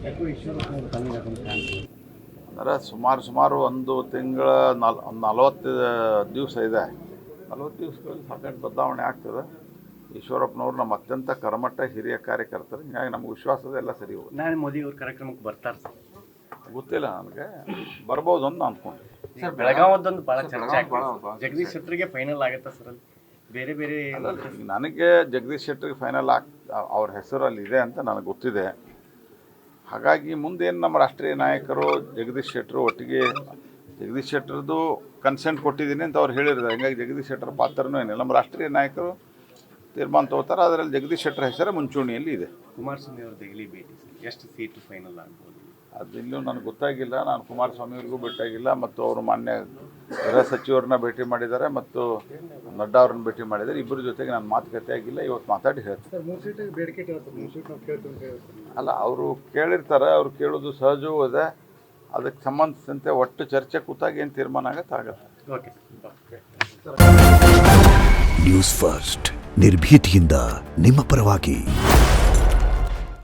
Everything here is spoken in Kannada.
ಯಾಕೋ ಈಶ್ವರಪ್ಪನವರು ಕಮ್ಮಿ ಹಾಕೊಂಡು ಕಾಣ್ತಾರೆ. ಅಂದರೆ ಸುಮಾರು ಒಂದು ತಿಂಗಳ 40 ದಿವಸ ಇದೆ. 40 ದಿವಸಗಳಲ್ಲಿ ಸಾಕಷ್ಟು ಬದಲಾವಣೆ ಆಗ್ತದೆ. ಈಶ್ವರಪ್ಪನವರು ನಮ್ಮ ಅತ್ಯಂತ ಕರ್ಮಠ ಹಿರಿಯ ಕಾರ್ಯಕರ್ತರು. ಹೀಗಾಗಿ ನಮ್ಗೆ ವಿಶ್ವಾಸದ ಎಲ್ಲ ಸರಿ ಹೋಗುತ್ತೆ. ನಾಳೆ ಮೋದಿ ಅವ್ರ ಕಾರ್ಯಕ್ರಮಕ್ಕೆ ಬರ್ತಾರೆ ಸರ್. ಗೊತ್ತಿಲ್ಲ ನನಗೆ, ಬರ್ಬೋದು ಅಂತ ಅಂದ್ಕೊಂಡೆ. ಸರ್ ಬೆಳಗಾವದೊಂದು ಭಾಳ ಚರ್ಚೆ ಆಗ್ತದೆ. ಜಗದೀಶ್ ಶೆಟ್ಟರ್ಗೆ ಫೈನಲ್ ಆಗುತ್ತೆ ಸರ್ ಅಲ್ಲಿ. ಬೇರೆ ಬೇರೆ ನನಗೆ ಜಗದೀಶ್ ಶೆಟ್ಟರ್ಗೆ ಫೈನಲ್ ಅವ್ರ ಹೆಸರು ಅಲ್ಲಿ ಇದೆ ಅಂತ ನನಗೆ ಗೊತ್ತಿದೆ. ಹಾಗಾಗಿ ಮುಂದೇನು ನಮ್ಮ ರಾಷ್ಟ್ರೀಯ ನಾಯಕರು ಜಗದೀಶ್ ಶೆಟ್ಟರು ಒಟ್ಟಿಗೆ ಜಗದೀಶ್ ಶೆಟ್ಟರ್ದು ಕನ್ಸೆಂಟ್ ಕೊಟ್ಟಿದ್ದೀನಿ ಅಂತ ಅವ್ರು ಹೇಳಿದ್ದಾರೆ. ಹೀಗಾಗಿ ಜಗದೀಶ್ ಶೆಟ್ಟರ್ ಪಾತ್ರನೂ ಏನಿಲ್ಲ. ನಮ್ಮ ರಾಷ್ಟ್ರೀಯ ನಾಯಕರು ತೀರ್ಮಾನ ತಗೋತಾರೆ. ಅದರಲ್ಲಿ ಜಗದೀಶ್ ಶೆಟ್ಟರ್ ಹೆಸರು ಮುಂಚೂಣಿಯಲ್ಲಿ ಇದೆ. ಕುಮಾರಸ್ವಾಮಿ ಅವ್ರ ದೆಹಲಿ ಭೇಟಿ ಎಷ್ಟು ಸೀಟು ಫೈನಲ್ ಆಗ್ಬೋದು? ಅದಿನ್ನೂ ನನಗೆ ಗೊತ್ತಾಗಿಲ್ಲ. ನಾನು ಕುಮಾರಸ್ವಾಮಿ ಅವ್ರಿಗೂ ಭೇಟಿಯಾಗಿಲ್ಲ ಮತ್ತು ಅವರು ಮಾನ್ಯ ಗೃಹ ಸಚಿವರನ್ನ ಭೇಟಿ ಮಾಡಿದ್ದಾರೆ ಮತ್ತು ನಡ್ಡಾ ಅವ್ರನ್ನ ಭೇಟಿ ಮಾಡಿದ್ದಾರೆ. ಇಬ್ಬರ ಜೊತೆಗೆ ನಾನು ಮಾತುಕತೆ ಆಗಿಲ್ಲ. ಇವತ್ತು ಮಾತಾಡಿ ಹೇಳ್ತಾರೆ. 3 ಸೀಟಿಗೆ ಬೇಡಿಕೆ ಕೇಳ್ತಾರೆ. 3 ಸೀಟ್ ನಾವು ಕೇಳ್ತೀವಿ ಅಂತ ಹೇಳ್ತಾರೆ. ಅಲ್ಲ, ಅವರು ಕೇಳಿರ್ತಾರೆ. ಅವ್ರು ಕೇಳೋದು ಸಹಜವೂ ಇದೆ. ಅದಕ್ಕೆ ಸಂಬಂಧಿಸಿದಂತೆ ಒಟ್ಟು ಚರ್ಚೆ ಕೂತಾಗ ಏನು ತೀರ್ಮಾನ ಆಗುತ್ತೆ. ಓಕೆ. ನ್ಯೂಸ್ ಫಸ್ಟ್ ನಿರ್ಭೀತಿಯಿಂದ ನಿಮ್ಮ ಪರವಾಗಿ.